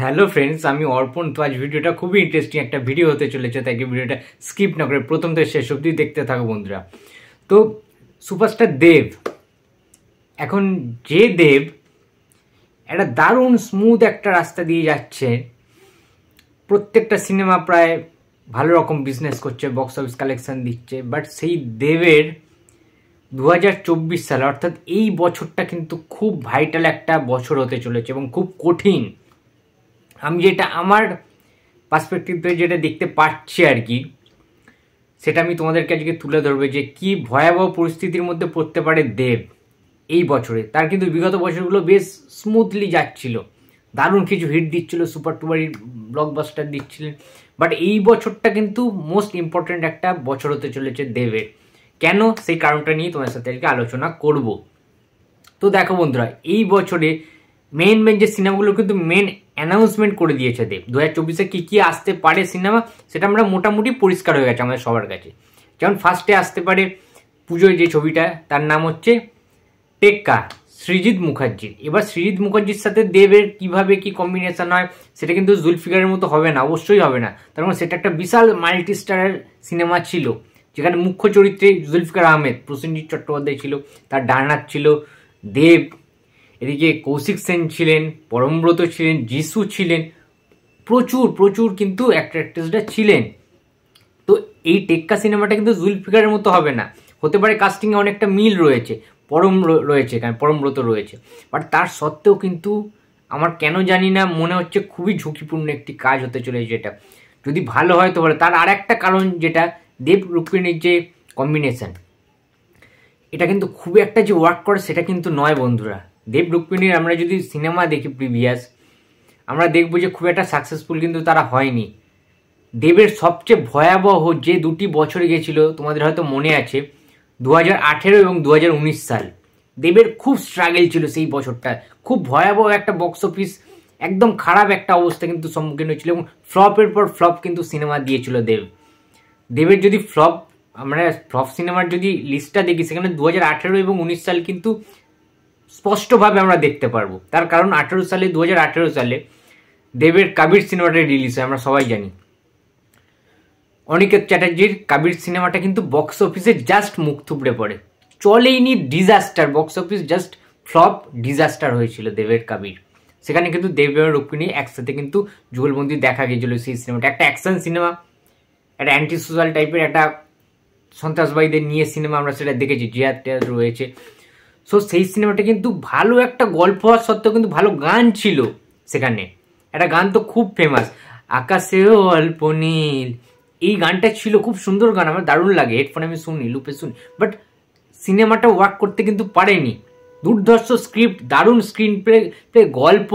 Hello friends, আমি অর্পণ। তো আজ ভিডিওটা খুবই ইন্টারেস্টিং একটা ভিডিও হতে চলেছে, তাই ভিডিওটা স্কিপ না করে প্রথম থেকে শেষ অবধি দেখতে থাকো বন্ধুরা। তো সুপারস্টার দেব, এখন যে দেব একটা দারুণ স্মুথ একটা রাস্তা দিয়ে যাচ্ছে, প্রত্যেকটা সিনেমা প্রায় ভালো রকম বিজনেস করছে, বক্স অফিস কালেকশন দিচ্ছে, বাট সেই দেবের 2024 সালে অর্থাৎ এই বছরটা কিন্তু খুব ভাইটাল একটা বছর হতে চলেছে এবং খুব কঠিন। আমি যেটা আমার পার্সপেক্টিভ থেকে যেটা দেখতে পাচ্ছি আর কি, সেটা আমি তোমাদেরকে আজকে তুলে ধরবো যে কি ভয়াবহ পরিস্থিতির মধ্যে পড়তে পারে দেব এই বছরে। তার কিন্তু বিগত বছরগুলো বেশ স্মুথলি যাচ্ছিল, দারুণ কিছু হিট দিচ্ছিল, সুপার টুপার ব্লকবাস্টার দিচ্ছিলেন, বাট এই বছরটা কিন্তু মোস্ট ইম্পর্ট্যান্ট একটা বছর হতে চলেছে দেবের। কেন, সেই কারণটা নিয়ে তোমার সাথে আজকে আলোচনা করব। তো দেখো বন্ধুরা, এই বছরে মেন যে সিনেমাগুলো কিন্তু মেন অ্যানাউন্সমেন্ট করে দিয়েছে দেব। 2024-এ কী কী আসতে পারে সিনেমা, সেটা আমরা মোটামুটি পরিষ্কার হয়ে গেছে আমাদের সবার কাছে। যেমন ফার্স্টে আসতে পারে পুজোয় যে ছবিটা, তার নাম হচ্ছে টেক্কা, সৃজিত মুখার্জির। এবার সৃজিত মুখার্জির সাথে দেবের কিভাবে কি কম্বিনেশন হয় সেটা কিন্তু জুলফিকারের মতো হবে না, অবশ্যই হবে না। তার মানে সেটা একটা বিশাল মাল্টি স্টারের সিনেমা ছিল, যেখানে মুখ্য চরিত্রে জুলফিকার আহমেদ, প্রসেনজিৎ চট্টোপাধ্যায় ছিল, তার ডানহাত ছিল দেব, এদিকে কৌশিক সেন ছিলেন, পরমব্রত ছিলেন, যিশু ছিলেন, প্রচুর প্রচুর কিন্তু অ্যাক্ট্রেসরা ছিলেন। তো এই টেক্কা সিনেমাটা কিন্তু জুলফিকারের মতো হবে না, হতে পারে কাস্টিংয়ে অনেকটা মিল রয়েছে, রয়েছে, কারণ পরমব্রত রয়েছে, বাট তার সত্ত্বেও কিন্তু আমার কেন জানি না মনে হচ্ছে খুবই ঝুঁকিপূর্ণ একটি কাজ হতে চলেছে এটা। যদি ভালো হয় তো ভালো। তার আর একটা কারণ যেটা, দেব রুক্মিণীর যে কম্বিনেশন, এটা কিন্তু খুবই একটা যে ওয়ার্ক করে সেটা কিন্তু নয় বন্ধুরা। দেব রুক্মিণীর আমরা যদি সিনেমা দেখি প্রিভিয়াস, আমরা দেখবো যে খুব একটা সাকসেসফুল কিন্তু তারা হয়নি। দেবের সবচেয়ে ভয়াবহ যে দুটি বছর গেছিল তোমাদের হয়তো মনে আছে, 2018 এবং 2019 সাল। দেবের খুব স্ট্রাগল ছিল সেই বছরটা, খুব ভয়াবহ একটা বক্স অফিস, একদম খারাপ একটা অবস্থা কিন্তু সম্মুখীন হয়েছিল এবং ফ্লপের পর ফ্লপ কিন্তু সিনেমা দিয়েছিল দেব। দেবের যদি আমরা ফ্লপ সিনেমার যদি লিস্টটা দেখি, সেখানে 2018 এবং 19 সাল কিন্তু স্পষ্টভাবে আমরা দেখতে পারবো। তার কারণ 2018 সালে দেবের কাবির সিনেমাটা রিলিজ হয়, আমরা সবাই জানি। অনিকেত চ্যাটার্জির কাবির সিনেমাটা কিন্তু বক্স অফিসে জাস্ট মুখ থুবড়ে পড়ে, চলেইনি, disaster, box office just flop, disaster হয়েছিল দেবের কাবির। সেখানে কিন্তু দেব এবং রুক্মিণী একসাথে কিন্তু যুগলবন্দি দেখা গিয়েছিল। সেই সিনেমাটা একটা অ্যাকশন সিনেমা, একটা অ্যান্টি সোশ্যাল টাইপের একটা সন্ত্রাসবাদীদের নিয়ে সিনেমা, আমরা সেটা দেখেছি, জিয়াদ টিয়াদ রয়েছে। সো সেই সিনেমাটা কিন্তু ভালো একটা গল্প হওয়ার সত্ত্বেও কিন্তু ভালো গান ছিল সেখানে। একটা গান তো খুব ফেমাস, আকাশেও অল্প নীল, এই গানটা ছিল খুব সুন্দর গান, আমার দারুণ লাগে, হেডফোনে আমি শুনি, লুপে শুনি, বাট সিনেমাটা ওয়ার্ক করতে কিন্তু পারেনি। দুর্ধর্ষ স্ক্রিপ্ট, দারুণ স্ক্রিন প্লে, গল্প,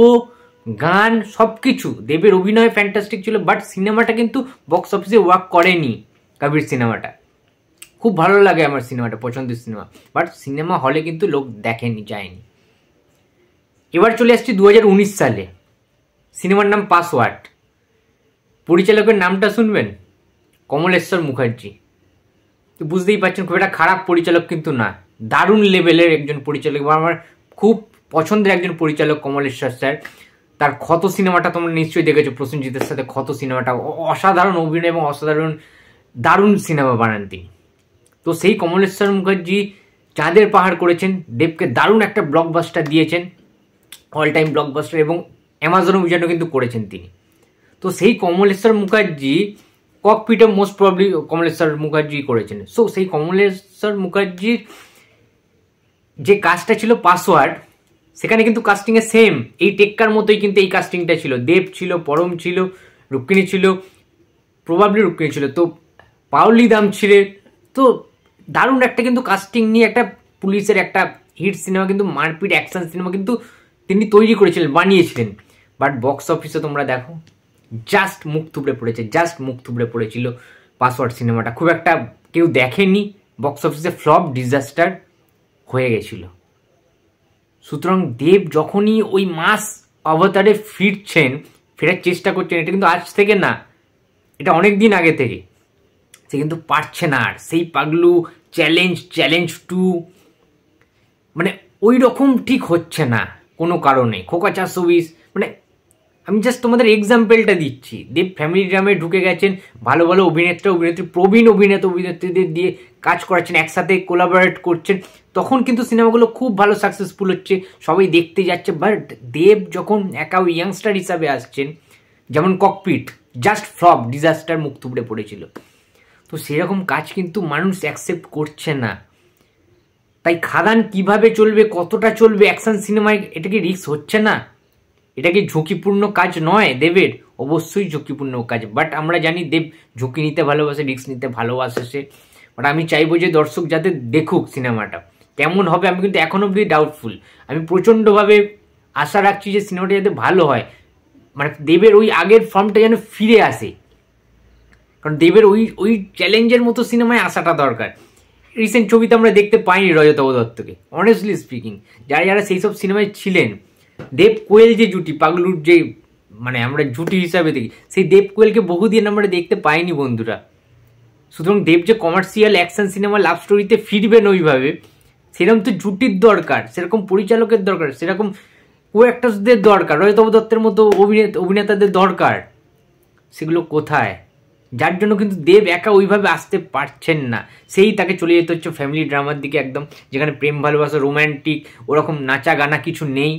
গান, সব কিছু, দেবের অভিনয় ফ্যান্টাস্টিক ছিল, বাট সিনেমাটা কিন্তু বক্স অফিসে ওয়ার্ক করেনি। কাবির সিনেমাটা খুব ভালো লাগে আমার, সিনেমাটা পছন্দের সিনেমা, বাট সিনেমা হলে কিন্তু লোক দেখেনি, যায়নি। এবার চলে আসছি 2019 সালে, সিনেমার নাম পাসওয়ার্ড। পরিচালকের নামটা শুনবেন, কমলেশ্বর মুখার্জি। তো বুঝতেই পারছেন খুব একটা খারাপ পরিচালক কিন্তু না, দারুণ লেভেলের একজন পরিচালক, আমার খুব পছন্দের একজন পরিচালক কমলেশ্বর স্যার। তার ক্ষত সিনেমাটা তোমরা নিশ্চয়ই দেখেছো, প্রসেনজিতের সাথে ক্ষত সিনেমাটা, অসাধারণ অভিনয় এবং অসাধারণ দারুণ সিনেমা বানান তিনি। তো সেই কমলেশ্বর মুখার্জি চাঁদের পাহাড় করেছেন, দেবকে দারুণ একটা ব্লকবাস্টার দিয়েছেন, অল টাইম ব্লকবাস্টার, এবং অ্যামাজন অভিযানও কিন্তু করেছেন তিনি। তো সেই কমলেশ্বর মুখার্জি ককপিটও মোস্ট প্রবলি কমলেশ্বর মুখার্জি করেছেন। সো সেই কমলেশ্বর মুখার্জির যে কাজটা ছিল পাসওয়ার্ড, সেখানে কিন্তু কাস্টিংয়ে সেম এই টেক্কার মতোই কিন্তু এই কাস্টিংটা ছিল। দেব ছিল, পরম ছিল, রুক্মিণী ছিল, প্রবাবলি রুক্মিণী ছিল, তো পাওলি দাম ছিলেন। তো দারুণ একটা কিন্তু কাস্টিং নিয়ে একটা পুলিশের একটা হিট সিনেমা, কিন্তু মারপিট অ্যাকশন সিনেমা কিন্তু তিনি তৈরি করেছিলেন, বানিয়েছিলেন। বাট বক্স অফিসে তোমরা দেখো জাস্ট মুখ থুবড়ে পড়েছে, জাস্ট মুখ থুবড়ে পড়েছিল পাসওয়ার্ড সিনেমাটা, খুব একটা কেউ দেখেনি, বক্স অফিসে ফ্লপ, ডিজাস্টার হয়ে গেছিল। সুতরাং দেব যখনই ওই মাস অবতারে ফেরার চেষ্টা করছেন, এটা কিন্তু আজ থেকে না, এটা অনেক দিন আগে থেকে, সে কিন্তু পারছে না আর সেই পাগলু, চ্যালেঞ্জ 2, মানে ওই রকম ঠিক হচ্ছে না কোনো কারণে, খোকা 420, মানে আমি জাস্ট তোমাদের এক্সাম্পলটা দিচ্ছি। দেব ফ্যামিলি ড্রামে ঢুকে গেছেন, ভালো ভালো অভিনেত্রী প্রবীণ অভিনেত্রীদের দিয়ে কাজ করাচ্ছেন, একসাথে কোলাবোরেট করছেন, তখন কিন্তু সিনেমাগুলো খুব ভালো সাকসেসফুল হচ্ছে, সবাই দেখতে যাচ্ছে। বাট দেব যখন একা ইয়াংস্টার হিসাবে আসছেন, যেমন ককপিট জাস্ট ফ্লপ, ডিজাস্টার, মুখ থুবড়ে পড়েছিল, তো সেরকম কাজ কিন্তু মানুষ অ্যাকসেপ্ট করছে না। তাই খাদান কিভাবে চলবে, কতটা চলবে অ্যাকশন সিনেমায়, এটা কি রিস্ক হচ্ছে না? এটা কি ঝুঁকিপূর্ণ কাজ নয় দেবের? অবশ্যই ঝুঁকিপূর্ণ কাজ, বাট আমরা জানি দেব ঝুঁকি নিতে ভালোবাসে, রিস্ক নিতে ভালোবাসে সে। বাট আমি চাইবো যে দর্শক যাতে দেখুক সিনেমাটা কেমন হবে। আমি কিন্তু এখন অব্দি ডাউটফুল, আমি প্রচণ্ডভাবে আশা রাখছি যে সিনেমাটা যাতে ভালো হয়, মানে দেবের ওই আগের ফর্মটা যেন ফিরে আসে, কারণ দেবের ওই চ্যালেঞ্জের মতো সিনেমায় আসাটা দরকার। রিসেন্ট ছবিতে আমরা দেখতে পাইনি রজতাভ দত্তকে, অনেস্টলি স্পিকিং। যারা সেই সব সিনেমায় ছিলেন, দেব কোয়েল যে জুটি, পাগলুর যে মানে আমরা জুটি হিসাবে দেখি, সেই দেব কোয়েলকে বহুদিন আমরা দেখতে পাইনি বন্ধুরা। সুতরাং দেব যে কমার্শিয়াল অ্যাকশন সিনেমা লাভ স্টোরিতে ফিরবেন ওইভাবে, সেরকম তো জুটির দরকার, সেরকম পরিচালকের দরকার, সেরকম কো অ্যাক্টার্সদের দরকার, রজতাভ দত্তের মতো অভিনেতাদের দরকার। সেগুলো কোথায়? যার জন্য কিন্তু দেব একা ওইভাবে আসতে পারছেন না, সেই তাকে চলে যেতে হচ্ছে ফ্যামিলি ড্রামার দিকে একদম, যেখানে প্রেম ভালোবাসা রোম্যান্টিক ওরকম নাচা গানা কিছু নেই।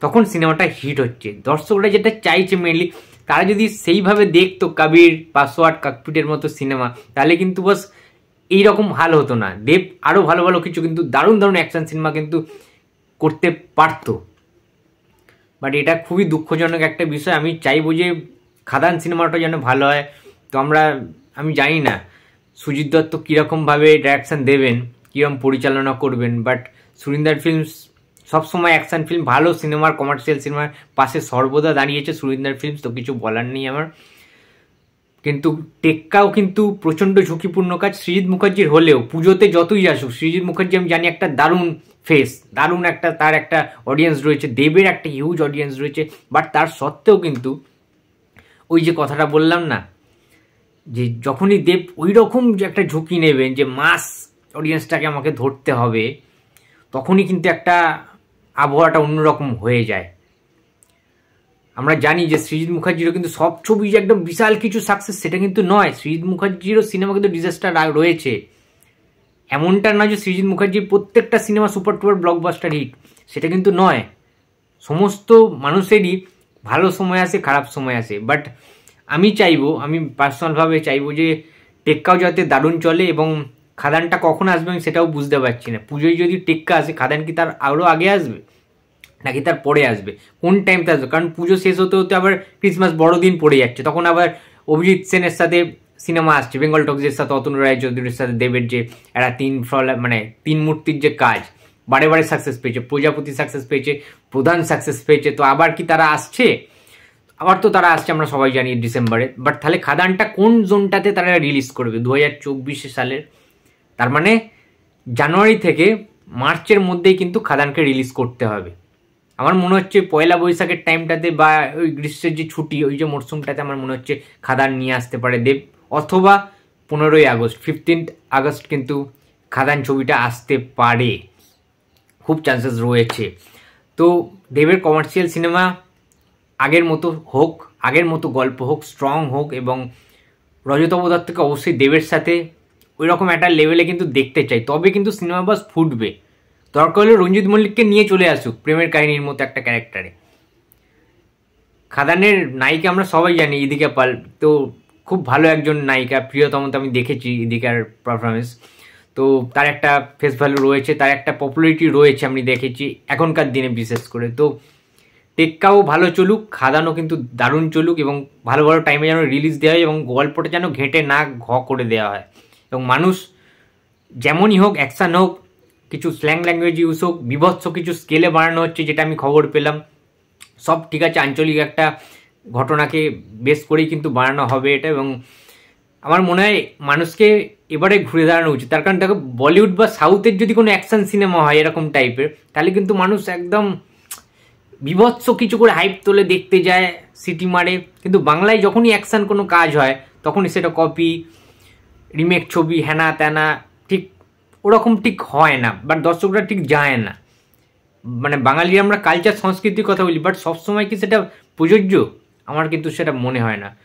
তখন সিনেমাটা হিট হচ্ছে, দর্শকরা যেটা চাইছে মেনলি, তারা যদি সেইভাবে দেখতো কবির, পাসওয়ার্ড, ককপিটের মতো সিনেমা, তাহলে কিন্তু বাস এইরকম হাল হতো না। দেব আরও ভালো ভালো কিছু কিন্তু দারুণ দারুণ অ্যাকশন সিনেমা কিন্তু করতে পারতো। বাট এটা খুবই দুঃখজনক একটা বিষয়। আমি চাইবো যে খাদান সিনেমাটা যেন ভালো হয়। তো আমি জানি না সুজিত দত্ত কীরকমভাবে ডাইরেকশান দেবেন, কীরকম পরিচালনা করবেন, বাট সুরিন্দার ফিল্মস সবসময় অ্যাকশান ফিল্ম, ভালো সিনেমার, কমার্শিয়াল সিনেমার পাশে সর্বদা দাঁড়িয়েছে সুরিন্দার ফিল্মস, তো কিছু বলার নেই আমার। কিন্তু টেক্কাও কিন্তু প্রচণ্ড ঝুঁকিপূর্ণ কাজ সৃজিত মুখার্জির হলেও, পুজোতে যতই আসুক সৃজিত মুখার্জি আমি জানি একটা দারুণ ফেস, দারুণ একটা তার একটা অডিয়েন্স রয়েছে, দেবের একটা হিউজ অডিয়েন্স রয়েছে, বাট তার সত্ত্বেও কিন্তু ওই যে কথাটা বললাম না, যে যখনই দেব ওই রকম যে একটা ঝুঁকি নেবেন যে মাস অডিয়েন্সটাকে আমাকে ধরতে হবে, তখনই কিন্তু একটা আবহাওয়াটা অন্যরকম হয়ে যায়। আমরা জানি যে সৃজিত মুখার্জিরও কিন্তু সব ছবি যে একদম বিশাল কিছু সাকসেস সেটা কিন্তু নয়, সৃজিত মুখার্জিরও সিনেমা কিন্তু ডিজাস্টার রয়েছে। এমনটা নয় যে সৃজিত মুখার্জির প্রত্যেকটা সিনেমা সুপার টুপার ব্লকবাস্টার হিট, সেটা কিন্তু নয়। সমস্ত মানুষেরই ভালো সময় আসে, খারাপ সময় আসে। বাট আমি পার্সোনালভাবে চাইবো যে টেক্কাও যাতে দারুণ চলে, এবং খাদানটা কখন আসবে আমি সেটাও বুঝতে পারছি না। পুজোয় যদি টেক্কা আসে, খাদান কি তার আরও আগে আসবে নাকি তার পরে আসবে, কোন টাইমটা আসবে? কারণ পুজো শেষ হতে হতে আবার ক্রিসমাস বড়দিন পড়ে যাচ্ছে, তখন আবার অভিজিৎ সেনের সাথে সিনেমা আসছে, বেঙ্গল টক্সের সাথে অতনু রায়চৌধুরীর সাথে দেবের যে একটা তিন মূর্তির যে কাজ বারে বারে সাকসেস পেয়েছে, প্রজাপতি সাকসেস পেয়েছে, প্রধান সাকসেস পেয়েছে, তো আবার কি তারা আসছে? আবার তো তারা আসছে আমরা সবাই জানি ডিসেম্বরে। বাট তাহলে খাদানটা কোন জোনটাতে তারা রিলিজ করবে? 2024 সালের, তার মানে জানুয়ারি থেকে মার্চের মধ্যেই কিন্তু খাদানকে রিলিজ করতে হবে। আমার মনে হচ্ছে পয়লা বৈশাখের টাইমটাতে বা ওই গ্রীষ্মের যে ছুটি, ওই যে মরশুমটাতে আমার মনে হচ্ছে খাদান নিয়ে আসতে পারে দেব, অথবা 15ই আগস্ট, 15th আগস্ট কিন্তু খাদান ছবিটা আসতে পারে, খুব চান্সেস রয়েছে। তো দেবের কমার্শিয়াল সিনেমা আগের মতো হোক, আগের মতো গল্প হোক, স্ট্রং হোক, এবং রজতাভ দত্তকে অবশ্যই দেবের সাথে ওই রকম একটা লেভেলে কিন্তু দেখতে চাই, তবে কিন্তু সিনেমা বাস ফুটবে। দরকার হলে রঞ্জিত মল্লিককে নিয়ে চলে আসুক প্রেমের কাহিনীর মতো একটা ক্যারেক্টারে। খাদানের নায়িকা আমরা সবাই জানি ইদিকা পাল, তো খুব ভালো একজন নায়িকা, প্রিয়তম তো আমি দেখেছি ইদিকার পারফরমেন্স, তো তার একটা ফেস ভ্যালু রয়েছে, তার একটা পপুলারিটি রয়েছে আমি দেখেছি এখনকার দিনে বিশেষ করে। তো টেক্কাও ভালো চলুক, খাদানও কিন্তু দারুণ চলুক, এবং ভালো ভালো টাইমে যেন রিলিজ দেওয়া হয়, এবং গল্পটা যেন ঘেঁটে না করে দেওয়া হয়, এবং মানুষ যেমনই হোক, অ্যাকশান হোক, কিছু স্ল্যাং ল্যাঙ্গুয়েজ ইউজ হোক, বিভৎস কিছু স্কেলে বানানো হচ্ছে যেটা আমি খবর পেলাম, সব ঠিক আছে, আঞ্চলিক একটা ঘটনাকে বেস করেই কিন্তু বানানো হবে এটা। এবং আমার মনে হয় মানুষকে এবারে ঘুরে দাঁড়ানো উচিত, তার কারণ দেখো বলিউড বা সাউথের যদি কোনো অ্যাকশন সিনেমা হয় এরকম টাইপের, তাহলে কিন্তু মানুষ একদম বিভৎস কিছু করে হাইপ তোলে, দেখতে যায়, সিটি মারে। কিন্তু বাংলায় যখনই অ্যাকশন কোনো কাজ হয় তখনই সেটা কপি, রিমেক ছবি, হ্যানা ত্যানা, ঠিক ওরকম ঠিক হয় না, বাট দর্শকরা ঠিক যায় না। মানে বাঙালি আমরা কালচার সংস্কৃতির কথা বলি, বাট সবসময় কি সেটা প্রযোজ্য? আমার কিন্তু সেটা মনে হয় না।